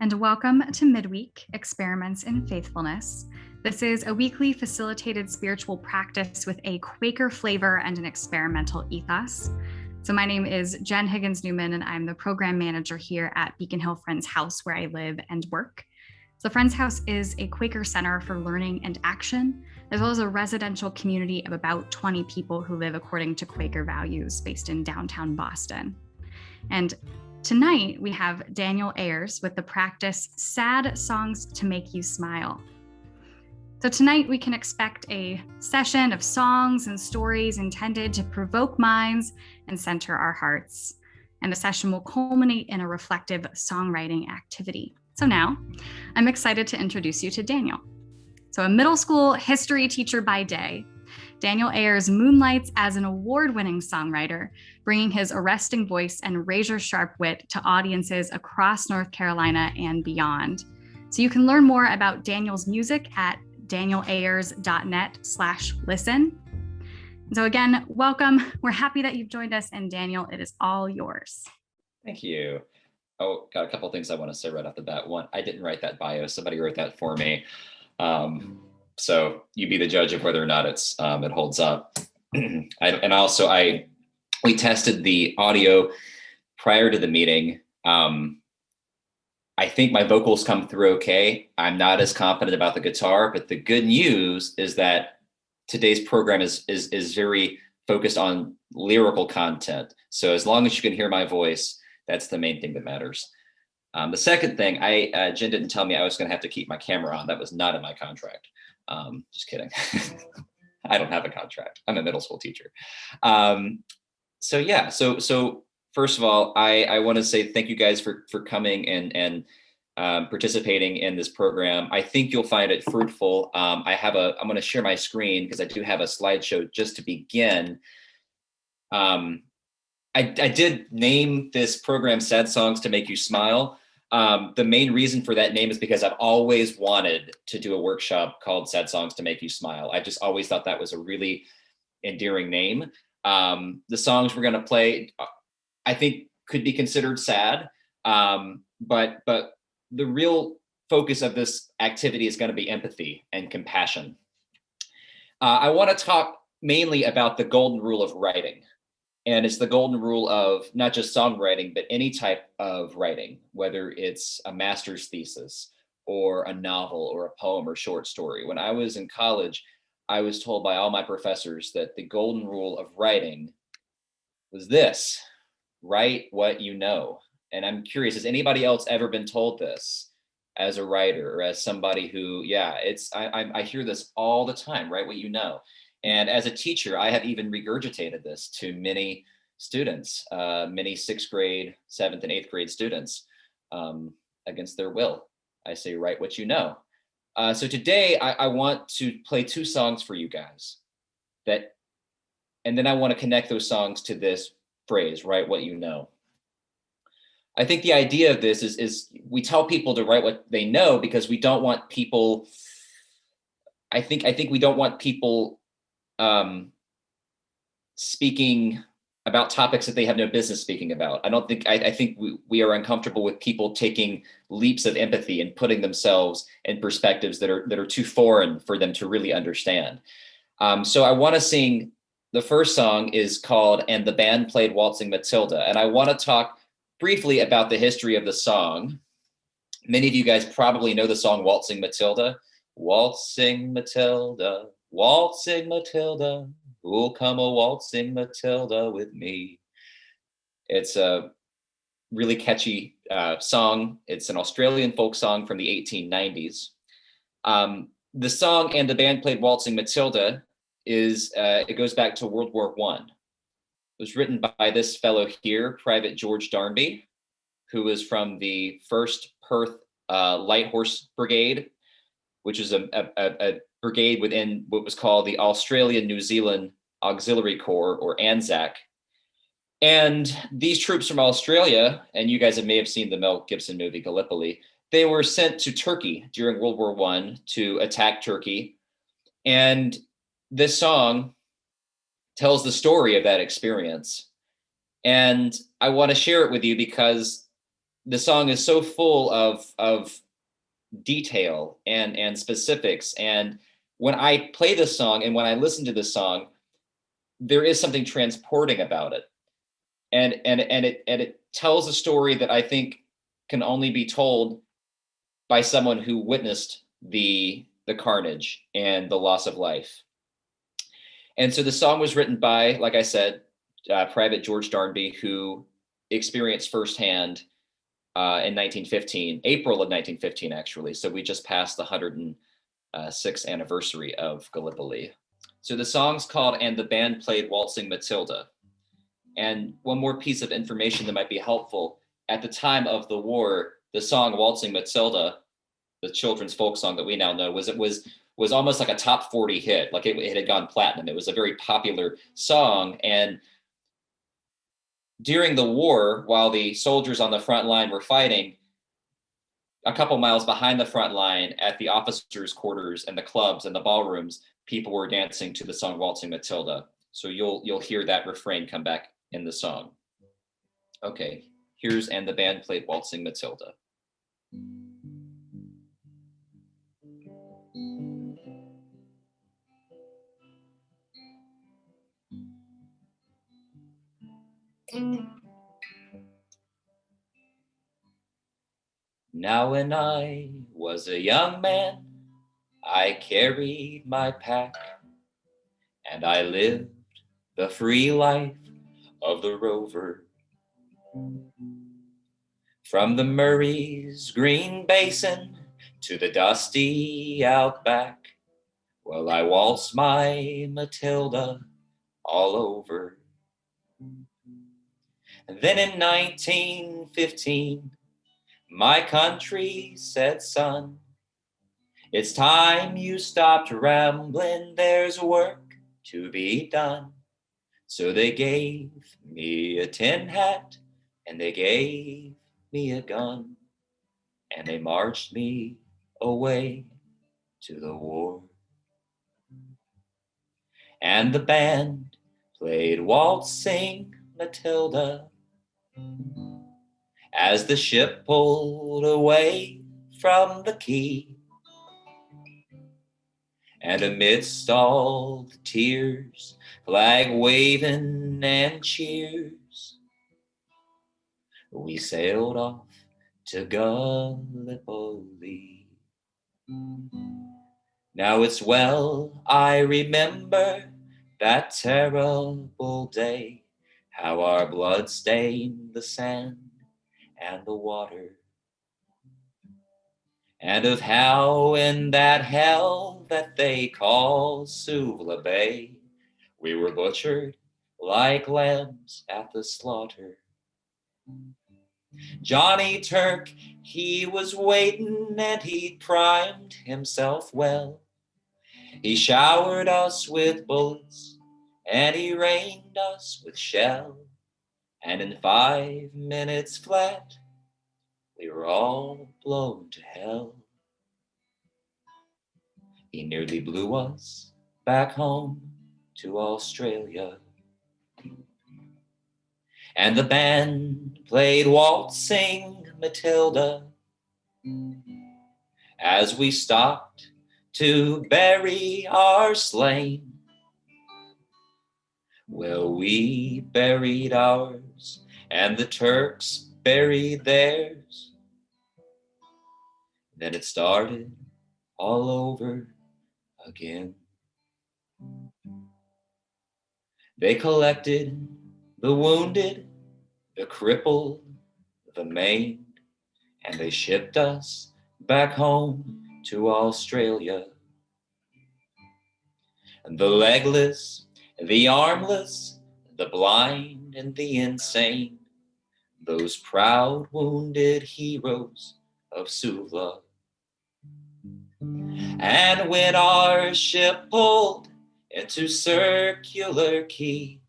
and welcome to Midweek Experiments in Faithfulness. This is a weekly facilitated spiritual practice with a Quaker flavor and an experimental ethos. So my name is Jen Higgins-Newman, and I'm the program manager here at Beacon Hill Friends House, where I live and work. So Friends House is a Quaker center for learning and action, as well as a residential community of about 20 people who live according to Quaker values based in downtown Boston. And tonight we have Daniel Ayers with the practice Sad Songs to Make You Smile. So tonight we can expect a session of songs and stories intended to provoke minds and center our hearts. And the session will culminate in a reflective songwriting activity. So now I'm excited to introduce you to Daniel. So a middle school history teacher by day, Daniel Ayers moonlights as an award-winning songwriter, bringing his arresting voice and razor-sharp wit to audiences across North Carolina and beyond. So you can learn more about Daniel's music at danielayers.net/listen. So again, welcome. We're happy that you've joined us, and Daniel, it is all yours. Thank you. Oh, got a couple of things I want to say right off the bat. One, I didn't write that bio. Somebody wrote that for me. So you be the judge of whether or not it holds up. We tested the audio prior to the meeting. I think my vocals come through okay. I'm not as confident about the guitar, but the good news is that today's program is very focused on lyrical content. So as long as you can hear my voice, that's the main thing that matters. The second thing, Jen didn't tell me I was going to have to keep my camera on. That was not in my contract. Just kidding. I don't have a contract. I'm a middle school teacher. So first of all, I want to say thank you guys for coming and participating in this program. I think you'll find it fruitful. I'm going to share my screen because I do have a slideshow just to begin. I did name this program Sad Songs to Make You Smile. The main reason for that name is because I've always wanted to do a workshop called Sad Songs to Make You Smile. I just always thought that was a really endearing name. The songs we're going to play, I think, could be considered sad, but the real focus of this activity is going to be empathy and compassion. I want to talk mainly about the golden rule of writing. And it's the golden rule of not just songwriting, but any type of writing, whether it's a master's thesis or a novel or a poem or short story. When I was in college, I was told by all my professors that the golden rule of writing was this: write what you know. And I'm curious, has anybody else ever been told this as a writer or as somebody who, I hear this all the time, write what you know. And as a teacher, I have even regurgitated this to many students, many 6th grade, 7th and 8th grade students, against their will. I say, write what you know. So today I want to play 2 songs for you guys and then I want to connect those songs to this phrase, write what you know. I think the idea of this is we tell people to write what they know because we don't want people, I think we don't want people speaking about topics that they have no business speaking about. I think we are uncomfortable with people taking leaps of empathy and putting themselves in perspectives that are too foreign for them to really understand. So I want to sing, the first song is called "And the Band Played Waltzing Matilda." And I want to talk briefly about the history of the song. Many of you guys probably know the song Waltzing Matilda. Waltzing Matilda, waltzing Matilda, who'll come a waltzing Matilda with me. It's a really catchy song. It's an Australian folk song from the 1890s. The song "And the Band Played Waltzing Matilda" it goes back to World War I. It was written by this fellow here, Private George Darnby, who was from the 1st Perth Light Horse Brigade, which is a brigade within what was called the Australian New Zealand Auxiliary Corps, or ANZAC. And these troops from Australia, and you guys may have seen the Mel Gibson movie Gallipoli, they were sent to Turkey during World War I to attack Turkey. And this song tells the story of that experience. And I want to share it with you because the song is so full of detail and specifics. And when I play this song and when I listen to this song, there is something transporting about it. And it tells a story that I think can only be told by someone who witnessed the carnage and the loss of life. And so the song was written by, like I said, Private George Darnby, who experienced firsthand in 1915, April of 1915, actually. So we just passed the 106th anniversary of Gallipoli. So the song's called "And the Band Played Waltzing Matilda." And one more piece of information that might be helpful: at the time of the war, the song "Waltzing Matilda," the children's folk song that we now know, was almost like a top 40 hit. Like it had gone platinum. It was a very popular song. And during the war, while the soldiers on the front line were fighting, a couple miles behind the front line at the officers' quarters and the clubs and the ballrooms, people were dancing to the song "Waltzing Matilda." So you'll hear that refrain come back in the song. Okay, here's "And the Band Played Waltzing Matilda." Now when I was a young man, I carried my pack, and I lived the free life of the rover. From the Murray's green basin to the dusty outback, well, I waltzed my Matilda all over. And then in 1915, my country said, "Son, it's time you stopped rambling, there's work to be done." So they gave me a tin hat and they gave me a gun, and they marched me away to the war. And the band played Waltzing Matilda as the ship pulled away from the quay. And amidst all the tears, flag waving and cheers, we sailed off to Gallipoli. Now it's well I remember that terrible day, how our blood stained the sand and the water, and of how in that hell that they call Suvla Bay, we were butchered like lambs at the slaughter. Johnny Turk, he was waiting and he primed himself well. He showered us with bullets and he rained us with shell. And in 5 minutes flat, we were all blown to hell. He nearly blew us back home to Australia. And the band played Waltzing Matilda as we stopped to bury our slain. Well, we buried ours, and the Turks buried theirs. Then it started all over again. They collected the wounded, the crippled, the maimed, and they shipped us back home to Australia. And the legless, the armless, the blind, and the insane, those proud wounded heroes of Suvla. And when our ship pulled into Circular Quay,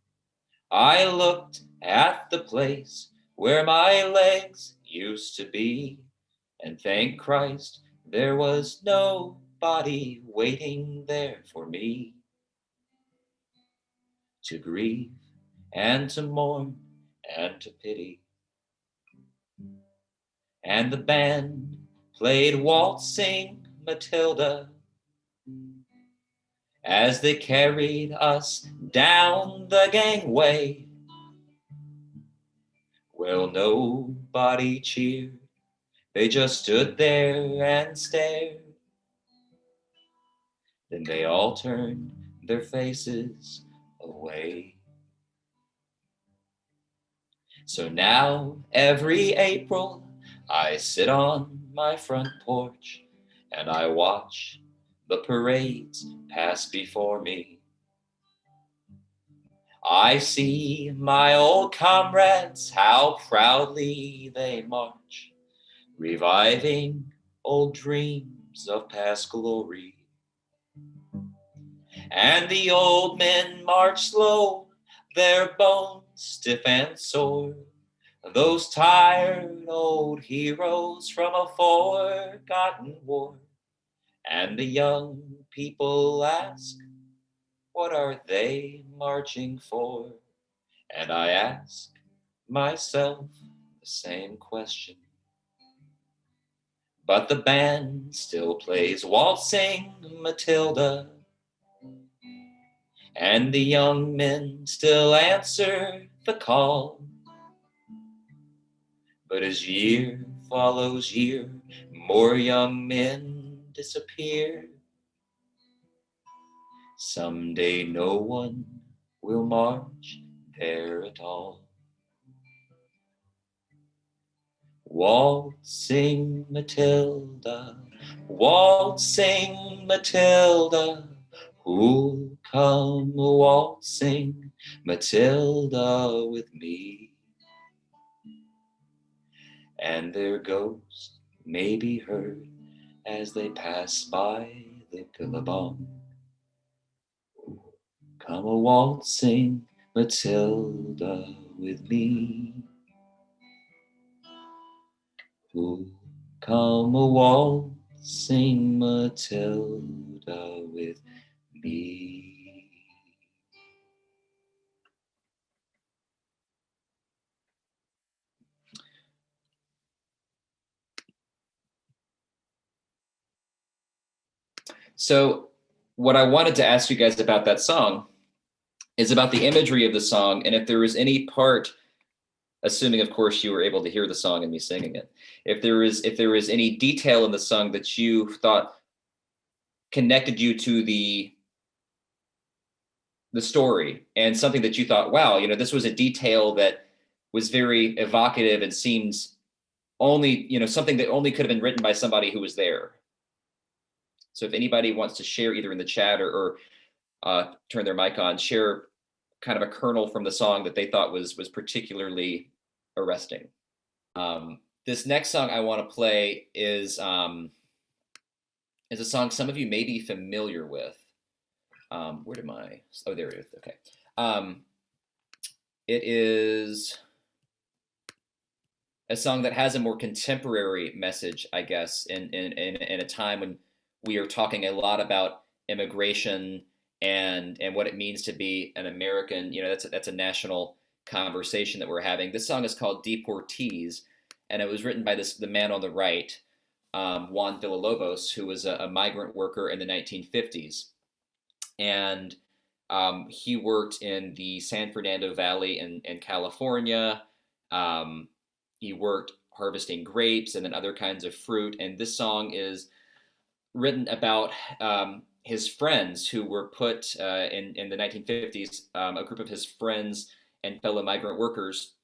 I looked at the place where my legs used to be, and thank Christ there was nobody waiting there for me to grieve and to mourn and to pity. and the band played Waltzing Matilda as they carried us down the gangway. Well, nobody cheered, they just stood there and stared. Then they all turned their faces away. So now every April I sit on my front porch and I watch the parades pass before me. I see my old comrades, how proudly they march, reviving old dreams of past glory. And the old men march slow, their bones stiff and sore, those tired old heroes from a forgotten war. And the young people ask, what are they marching for? And I ask myself the same question. But the band still plays Waltzing Matilda, and the young men still answer the call. But as year follows year, more young men disappear. Someday no one will march there at all. Waltzing Matilda, waltzing Matilda, who'll come waltzing Matilda with me? And their ghosts may be heard as they pass by the billabong. Come a waltzing Matilda with me. Ooh, come a waltzing Matilda with me. So what I wanted to ask you guys about that song is about the imagery of the song, and if there was any part, assuming of course you were able to hear the song and me singing it, if there was any detail in the song that you thought connected you to the story, and something that you thought, wow, you know, this was a detail that was very evocative and seems only, you know, something that only could have been written by somebody who was there. So if anybody wants to share either in the chat or turn their mic on, share kind of a kernel from the song that they thought was particularly arresting. This next song I want to play is a song some of you may be familiar with. Where did my, oh, there it is, okay. It is a song that has a more contemporary message, I guess, in a time when we are talking a lot about immigration and what it means to be an American. You know, that's a national conversation that we're having. This song is called Deportees, and it was written by the man on the right, Juan Villalobos, who was a migrant worker in the 1950s. And he worked in the San Fernando Valley in California. He worked harvesting grapes and then other kinds of fruit. And this song is written about his friends who were put in the 1950s. A group of his friends and fellow migrant workers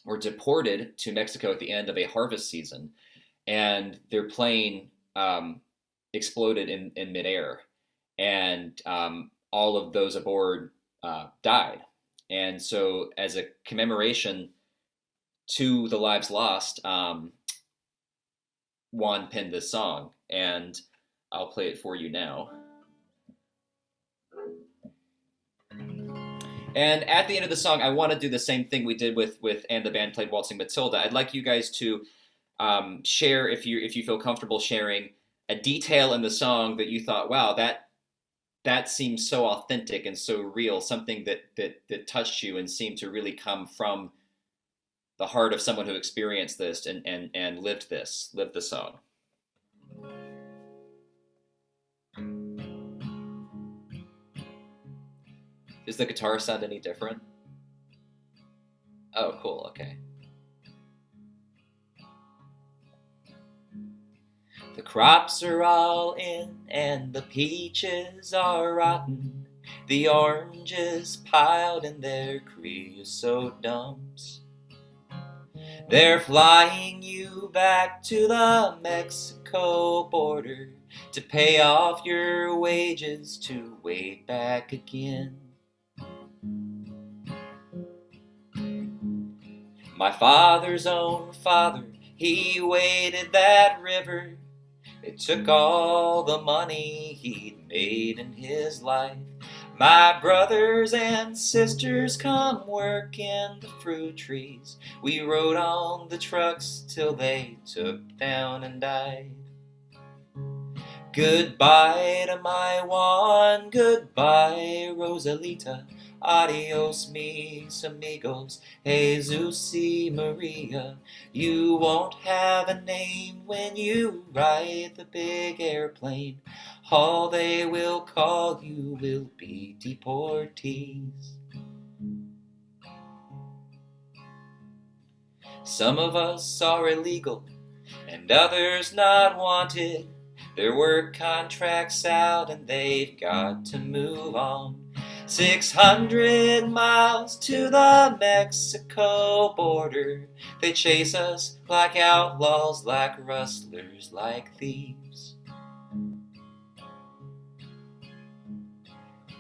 were deported to Mexico at the end of a harvest season, and their plane exploded in midair, and all of those aboard died. And so, as a commemoration to the lives lost, Juan penned this song, and I'll play it for you now. And at the end of the song, I want to do the same thing we did with and the band played Waltzing Matilda. I'd like you guys to share, if you feel comfortable sharing, a detail in the song that you thought, wow, that seems so authentic and so real, something that touched you and seemed to really come from the heart of someone who experienced this and lived the song. Does the guitar sound any different? Oh, cool, okay. The crops are all in and the peaches are rotten. The oranges piled in their creosote dumps. They're flying you back to the Mexico border to pay off your wages to wait back again. My father's own father, he waded that river. It took all the money he'd made in his life. My brothers and sisters come work in the fruit trees. We rode on the trucks till they took down and died. Goodbye to my Juan, goodbye Rosalita. Adios mis amigos, Jesus y Maria. You won't have a name when you ride the big airplane. All they will call you will be deportees. Some of us are illegal and others not wanted. Their work contract's out and they've got to move on. 600 miles to the Mexico border. They chase us like outlaws, like rustlers, like thieves.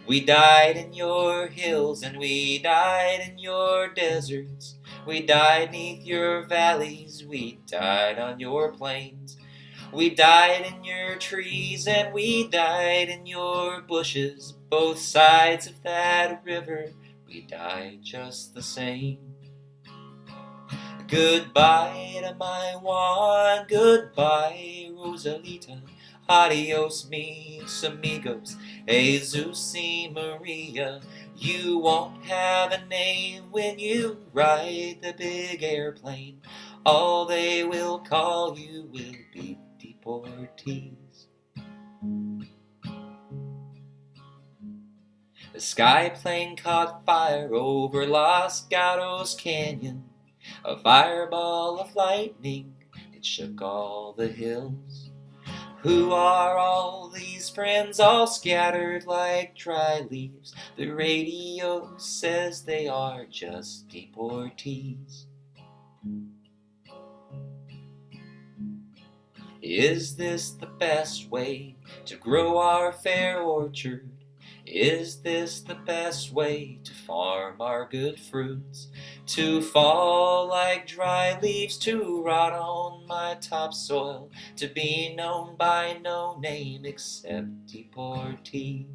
We died in your hills and we died in your deserts. We died neath your valleys, we died on your plains. We died in your trees and we died in your bushes. Both sides of that river, we died just the same. Goodbye to my Juan, goodbye Rosalita. Adios mis amigos, Jesus y Maria. You won't have a name when you ride the big airplane. All they will call you will be deportees. The sky plane caught fire over Los Gatos Canyon, a fireball of lightning that shook all the hills. Who are all these friends all scattered like dry leaves? The radio says they are just deportees. Is this the best way to grow our fair orchard? Is this the best way to farm our good fruits? To fall like dry leaves, to rot on my topsoil, to be known by no name except deportee.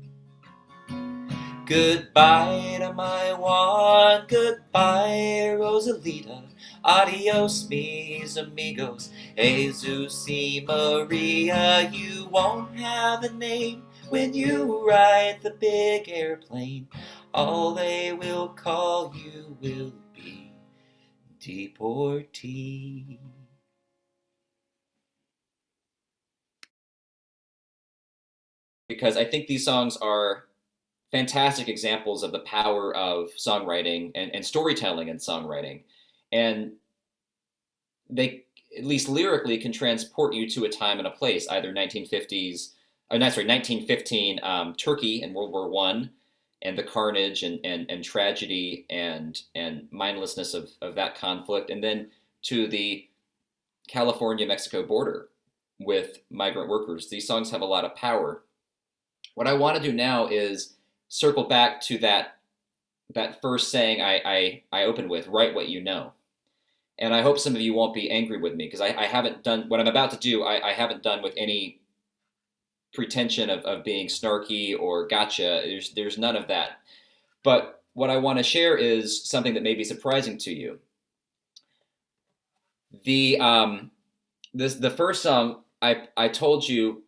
Goodbye to my Juan, goodbye Rosalita. Adios mis amigos, Jesus y Maria. You won't have a name when you ride the big airplane. All they will call you will be deportee. Because I think these songs are fantastic examples of the power of songwriting and storytelling in songwriting. And they, at least lyrically, can transport you to a time and a place, either 1915 Turkey in World War I, and the carnage and tragedy and mindlessness of that conflict, and then to the California-Mexico border with migrant workers. These songs have a lot of power. What I want to do now is circle back to that first saying I opened with, write what you know. And I hope some of you won't be angry with me, because I haven't done what I'm about to do. I haven't done with any pretension of being snarky or gotcha. There's none of that. But what I want to share is something that may be surprising to you. The first song I told you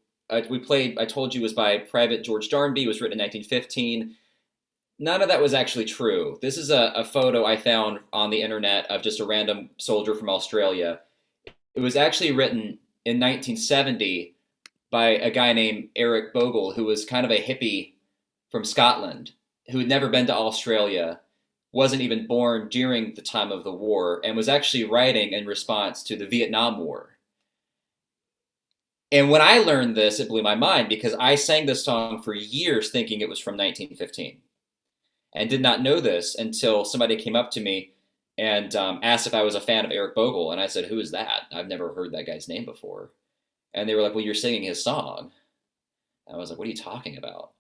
we played, I told you, was by Private George Darnby. It was written in 1915. none of that was actually true. This is a photo I found on the internet of just a random soldier from Australia. It was actually written in 1970 by a guy named Eric Bogle, who was kind of a hippie from Scotland, who had never been to Australia, wasn't even born during the time of the war, and was actually writing in response to the Vietnam War. And when I learned this, it blew my mind because I sang this song for years thinking it was from 1915 and did not know this until somebody came up to me and asked if I was a fan of Eric Bogle. And I said, "Who is that? I've never heard that guy's name before." And they were like, "Well, you're singing his song." I was like, "What are you talking about?"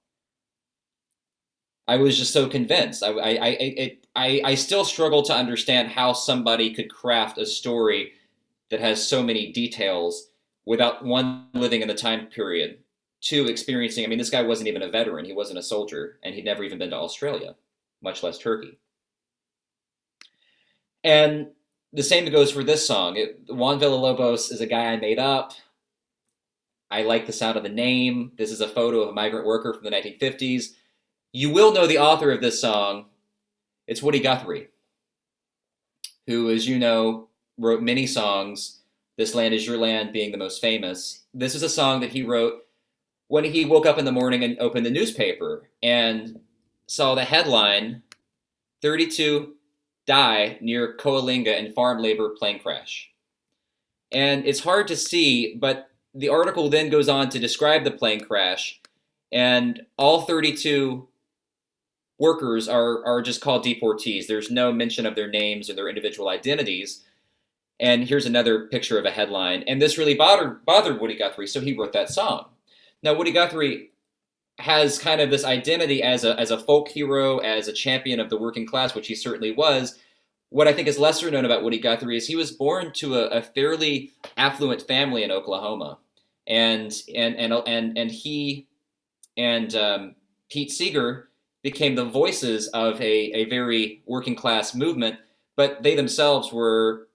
I was just so convinced. I still struggle to understand how somebody could craft a story that has so many details without, one, living in the time period, two, experiencing. I mean, this guy wasn't even a veteran. He wasn't a soldier, and he'd never even been to Australia, much less Turkey. And the same goes for this song. Juan Villalobos is a guy I made up. I like the sound of the name. This is a photo of a migrant worker from the 1950s. You will know the author of this song. It's Woody Guthrie, who, as you know, wrote many songs, This Land Is Your Land being the most famous. This is a song that he wrote when he woke up in the morning and opened the newspaper and saw the headline, 32 die near Coalinga in farm labor plane crash. And it's hard to see, but the article then goes on to describe the plane crash, and all 32 workers are just called deportees. There's no mention of their names or their individual identities. And here's another picture of a headline. And this really bothered Woody Guthrie, so he wrote that song. Now, Woody Guthrie has kind of this identity as a folk hero, as a champion of the working class, which he certainly was. What I think is lesser known about Woody Guthrie is he was born to a fairly affluent family in Oklahoma, and he and Pete Seeger became the voices of a very working class movement, but they themselves were,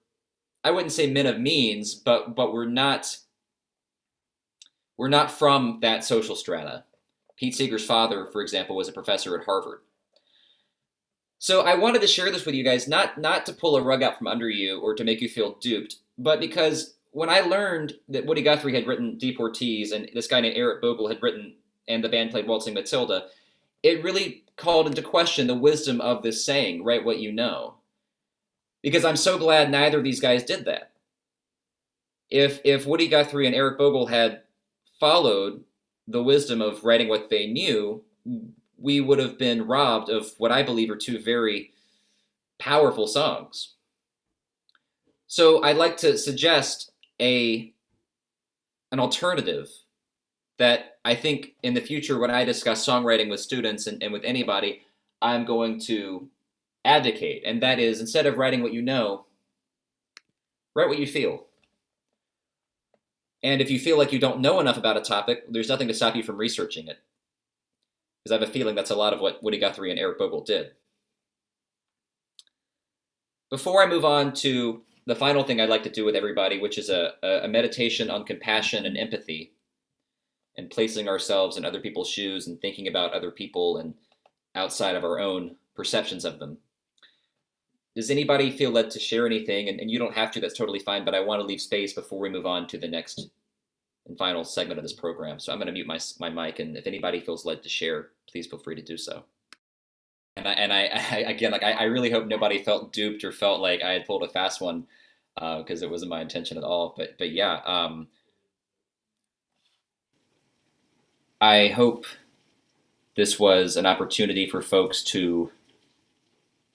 I wouldn't say men of means, but we're not from that social strata. Pete Seeger's father, for example, was a professor at Harvard. So I wanted to share this with you guys, not to pull a rug out from under you or to make you feel duped, but because when I learned that Woody Guthrie had written Deportees and this guy named Eric Bogle had written, and the band played Waltzing Matilda, it really called into question the wisdom of this saying, write what you know. Because I'm so glad neither of these guys did that. If Woody Guthrie and Eric Bogle had followed the wisdom of writing what they knew, we would have been robbed of what I believe are two very powerful songs. So I'd like to suggest an alternative that I think in the future, when I discuss songwriting with students and with anybody, I'm going to advocate. And that is, instead of writing what you know, write what you feel. And if you feel like you don't know enough about a topic, there's nothing to stop you from researching it. Because I have a feeling that's a lot of what Woody Guthrie and Eric Bogle did. Before I move on to the final thing I'd like to do with everybody, which is a meditation on compassion and empathy, and placing ourselves in other people's shoes and thinking about other people and outside of our own perceptions of them. Does anybody feel led to share anything? And you don't have to, that's totally fine, but I want to leave space before we move on to the next and final segment of this program. So I'm going to mute my mic, and if anybody feels led to share, please feel free to do so. And I again, like I really hope nobody felt duped or felt like I had pulled a fast one, because it wasn't my intention at all. But yeah, I hope this was an opportunity for folks to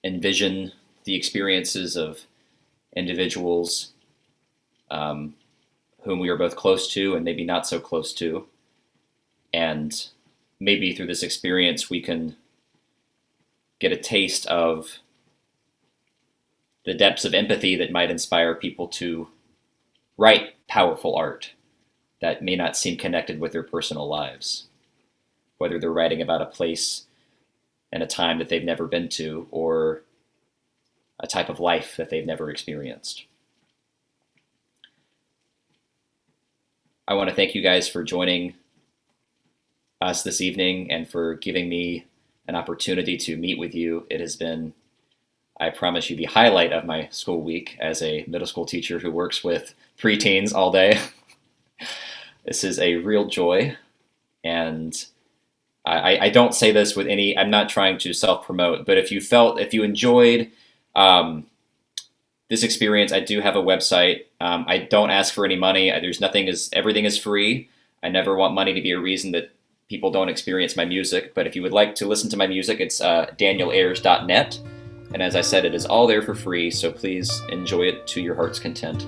envision the experiences of individuals whom we are both close to and maybe not so close to. And maybe through this experience, we can get a taste of the depths of empathy that might inspire people to write powerful art that may not seem connected with their personal lives, whether they're writing about a place and a time that they've never been to, or a type of life that they've never experienced. I want to thank you guys for joining us this evening and for giving me an opportunity to meet with you. It has been, I promise you, the highlight of my school week as a middle school teacher who works with preteens all day. This is a real joy. And I don't say this with any, I'm not trying to self-promote, but if you enjoyed this experience, I do have a website. I don't ask for any money. Everything is free. I never want money to be a reason that people don't experience my music. But if you would like to listen to my music, it's danielayers.net. And as I said, it is all there for free. So please enjoy it to your heart's content.